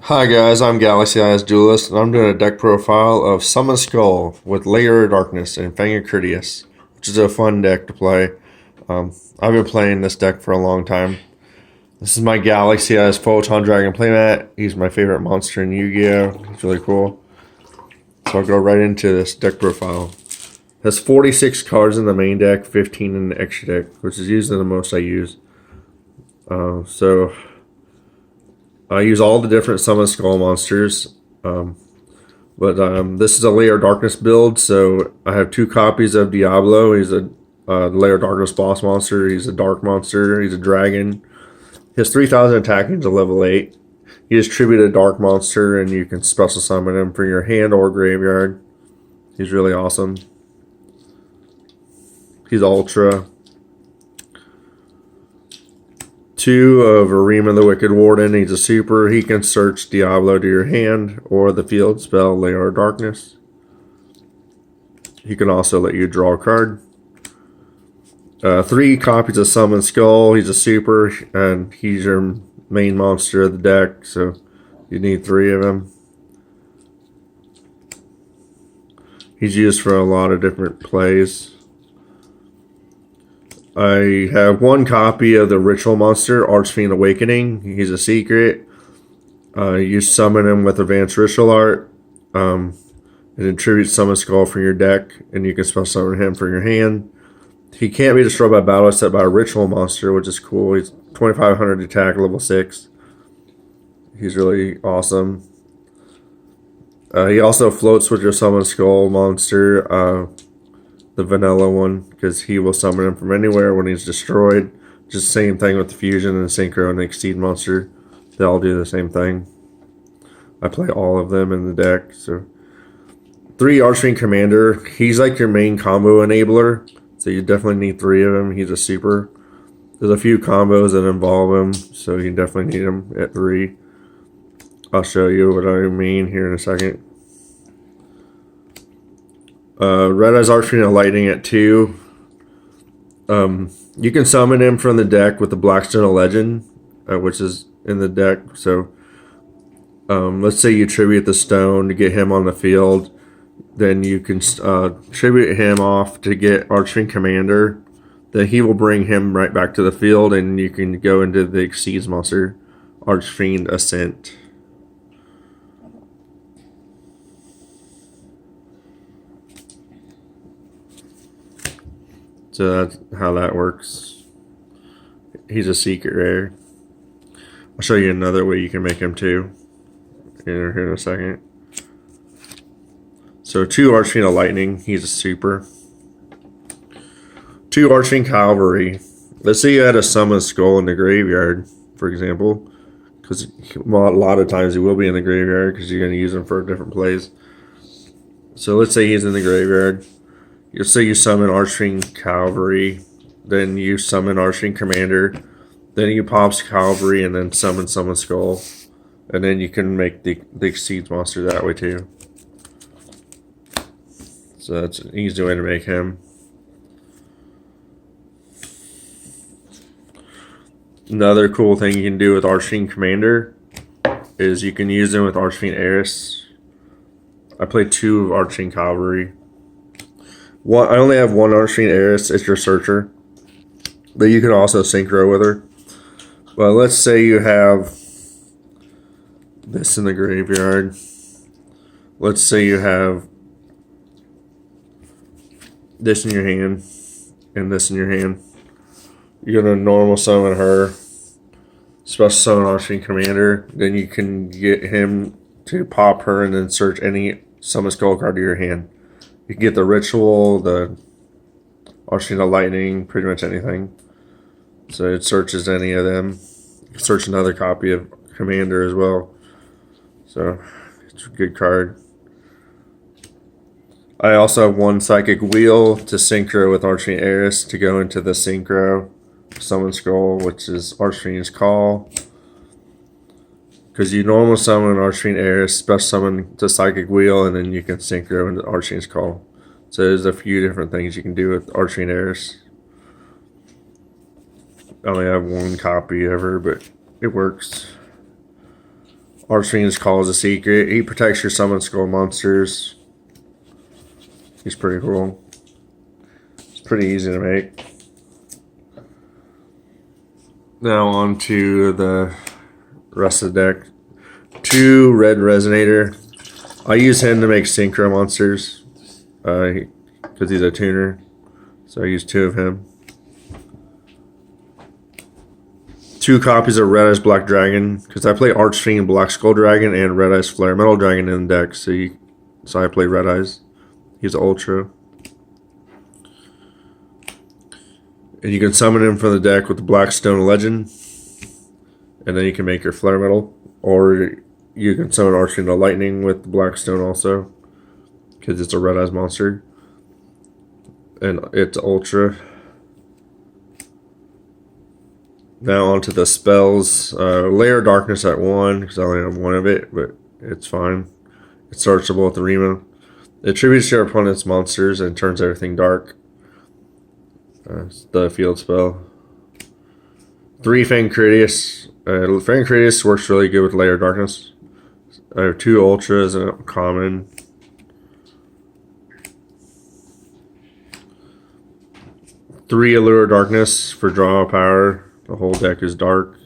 Hi guys, I'm Galaxy Eyes Duelist, and I'm doing a deck profile of Summon Skull with Lair Darkness and Fang and Critias, which is a fun deck to play. I've been playing this deck for a long time. This is my Galaxy Eyes Photon Dragon playmat. He's my favorite monster in Yu-Gi-Oh! He's really cool. So I'll go right into this deck profile. It has 46 cards in the main deck, 15 in the extra deck, which is usually the most I use. So I use all the different Summon Skull monsters. But this is a Lair Darkness build, so I have two copies of Diablo. He's a Lair Darkness boss monster. He's a dark monster. He's a dragon. He has 3,000 attack. He's a level 8. He is tribute a dark monster, and you can special summon him for your hand or graveyard. He's really awesome. He's ultra. 2 of Arima the Wicked Warden. He's a super. He can search Diablo to your hand or the field spell Lair Darkness. He can also let you draw a card. 3 copies of Summon Skull. He's a super, and he's your main monster of the deck, so you need 3 of him. He's used for a lot of different plays. I have 1 copy of the Ritual Monster, Archfiend Awakening. He's a secret. You summon him with Advanced Ritual Art. It attributes Summon Skull from your deck, and you can special summon him from your hand. He can't be destroyed by battle except by a Ritual Monster, which is cool. He's 2,500 attack, level 6. He's really awesome. He also floats with your Summon Skull monster. The vanilla one, because he will summon him from anywhere when he's destroyed. Just same thing with the fusion and the synchro and the exceed monster. They all do the same thing. I play all of them in the deck. So 3 Archfiend Commander. He's like your main combo enabler, so you definitely need 3 of him. He's a super. There's a few combos that involve him, so you definitely need him at 3. I'll show you what I mean here in a second. Red Eyes Archfiend of Lightning at 2. You can summon him from the deck with the Blackstone of Legend, which is in the deck. So let's say you tribute the stone to get him on the field. Then you can tribute him off to get Archfiend Commander. Then he will bring him right back to the field, and you can go into the Exceeds monster, Archfiend Ascent. So that's how that works. He's a secret rare. I'll show you another way you can make him too. Here in a second. So 2 Archfiend of Lightning. He's a super. 2 Archfiend Cavalry. Let's say you had a Summon Skull in the graveyard, for example. Because a lot of times he will be in the graveyard because you're going to use him for different plays. So let's say he's in the graveyard. You'll say you summon Archfiend Cavalry, then you summon Archfiend Commander, then you pops Cavalry, and then summon Skull. And then you can make the Exceeds monster that way too. So that's an easy way to make him. Another cool thing you can do with Archfiend Commander is you can use him with Archfiend Eris. I play 2 of Archfiend Cavalry. I only have 1 Archfiend Eris. It's your searcher. But you can also synchro with her. Well, let's say you have this in the graveyard. Let's say you have this in your hand and this in your hand. You're going to normal summon her. Special summon Archfiend Commander. Then you can get him to pop her and then search any Summon Skull card to your hand. You can get the Ritual, the Archfiend of Lightning, pretty much anything. So it searches any of them. You can search another copy of Commander as well. So it's a good card. I also have 1 Psychic Wheel to synchro with Archfiend Eris to go into the synchro Summon Skull, which is Archfiend's Call. Because you normal summon Archfiend Eris, special summon to Psychic Wheel, and then you can synchro into Archfiend's Call. So there's a few different things you can do with Archfiend Eris. I only have 1 copy ever, but it works. Archfiend's Call is a secret. He protects your Summon Skull monsters. He's pretty cool. It's pretty easy to make. Now on to the rest of the deck. 2 Red Resonator. I use him to make Synchro monsters. Because he's a tuner. So I use 2 of him. 2 copies of Red Eyes Black Dragon. Because I play Archfiend Black Skull Dragon and Red Eyes Flare Metal Dragon in the deck. So I play Red Eyes. He's Ultra. And you can summon him from the deck with the Blackstone Legend. And then you can make your Flare Metal. Or you can summon Archfiend to Lightning with the Blackstone also. Because it's a Red Eyes monster. And it's Ultra. Now onto the spells. Lair Darkness at 1. Because I only have 1 of it. But it's fine. It's searchable with the Rima. It attributes to your opponent's monsters and turns everything dark. It's the field spell. 3 Fang Critias. Fang Critias works really good with Lair Darkness. I have 2 Ultras and a common. 3 Allure Darkness for draw power. The whole deck is dark.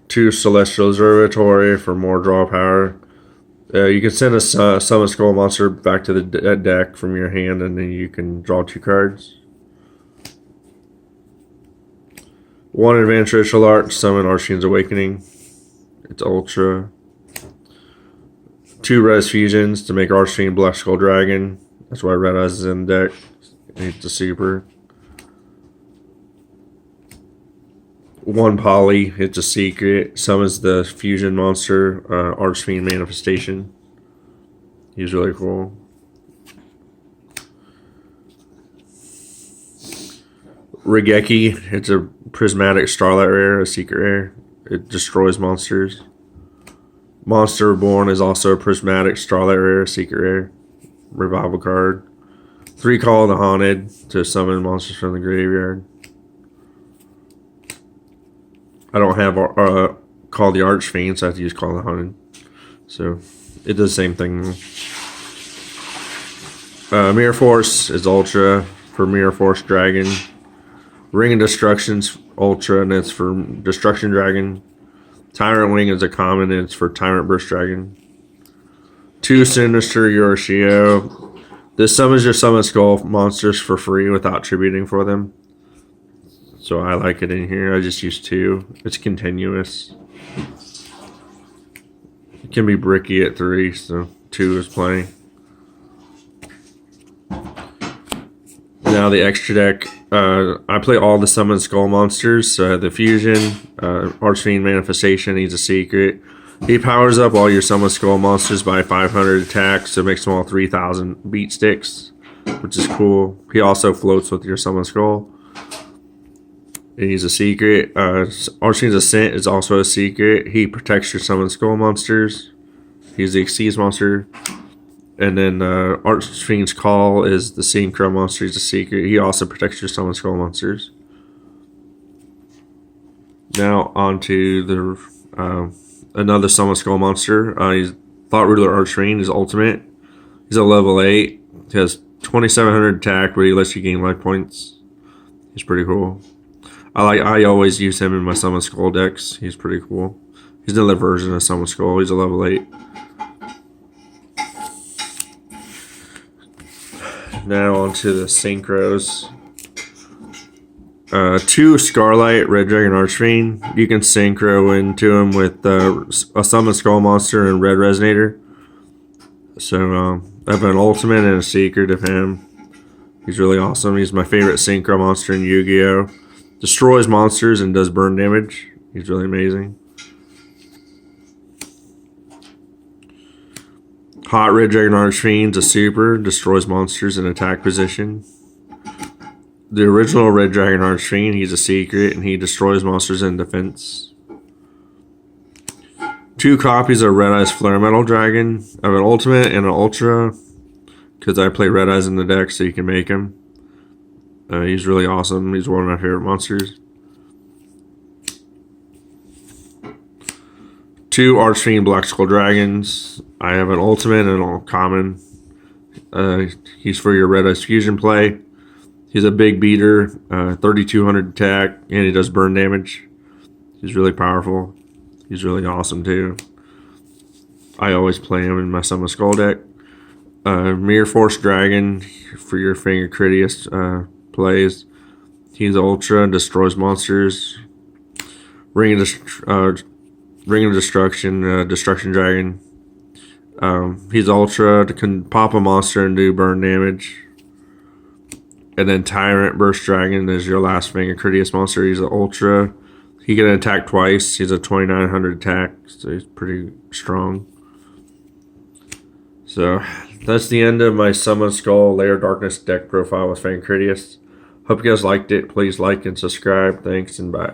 2 Celestial Observatory for more draw power. You can send a Summon Skull monster back to the deck from your hand, and then you can draw 2 cards. 1 Advanced Ritual Art, summon Archfiend's Awakening. It's Ultra. 2 Res Fusions to make Archfiend Black Skull Dragon. That's why Red Eyes is in the deck. It's a super. 1 Poly, it's a secret. Summons the fusion monster, Archfiend Manifestation. He's really cool. Regeki, it's a prismatic Starlight rare, a secret rare. It destroys monsters. Monster Reborn is also a prismatic Starlight rare, a secret rare. Revival card. 3 Call of the Haunted to summon monsters from the graveyard. I don't have Call the Archfiend, so I have to use Call the Haunted. So it does the same thing. Mirror Force is Ultra for Mirror Force Dragon. Ring of Destruction's Ultra, and it's for Destruction Dragon. Tyrant Wing is a common, and it's for Tyrant Burst Dragon. 2 Sinister Yorishio. This summons your Summon Skull monsters for free without tributing for them. So I like it in here. I just use 2. It's continuous. It can be bricky at 3, so 2 is plenty. Now the extra deck. I play all the Summon Skull monsters. So I have the Fusion, Archfiend Manifestation. He's a secret. He powers up all your Summon Skull monsters by 500 attacks, so it makes them all 3,000 beat sticks, which is cool. He also floats with your Summon Skull. And he's a secret. Archfiend's Ascent is also a secret. He protects your Summon Skull monsters. He's the Exceeds monster. And then Archfiend's Call is the Synchro monster. He's a secret. He also protects your Summon Skull monsters. Now on to the another Summon Skull monster. He's Thought Ruler Archfiend. His ultimate. He's a level 8. He has 2,700 attack, but he lets you gain life points. He's pretty cool. I always use him in my Summon Skull decks. He's pretty cool. He's another version of Summon Skull. He's a level 8. Now onto the Synchros. 2 Scarlight Red Dragon Archfiend. You can Synchro into him with a Summon Skull monster and Red Resonator. So I have an ultimate and a secret of him. He's really awesome. He's my favorite Synchro monster in Yu-Gi-Oh! Destroys monsters and does burn damage. He's really amazing. Hot Red Dragon Archfiend's a super. Destroys monsters in attack position. The original Red Dragon Archfiend, he's a secret, and he destroys monsters in defense. 2 copies of Red Eyes Flare Metal Dragon. I have an ultimate and an ultra, because I play Red Eyes in the deck, so you can make him. He's really awesome. He's one of my favorite monsters. 2 Archfiend Black Skull Dragons. I have an ultimate and an common. He's for your Red Ice Fusion play. He's a big beater, 3200 attack, and he does burn damage. He's really powerful. He's really awesome too. I always play him in my Summon Skull deck. Mirror Force Dragon for your Fang or Critias plays. He's ultra and destroys monsters. Ring of Destruction, Destruction Dragon. He's ultra, can pop a monster and do burn damage. And then Tyrant Burst Dragon is your last Fang or Critias monster. He's an ultra. He can attack twice. He's a 2900 attack, so he's pretty strong. So that's the end of my Summon Skull Lair Darkness deck profile with Fang Critias. Hope you guys liked it. Please like and subscribe. Thanks and bye.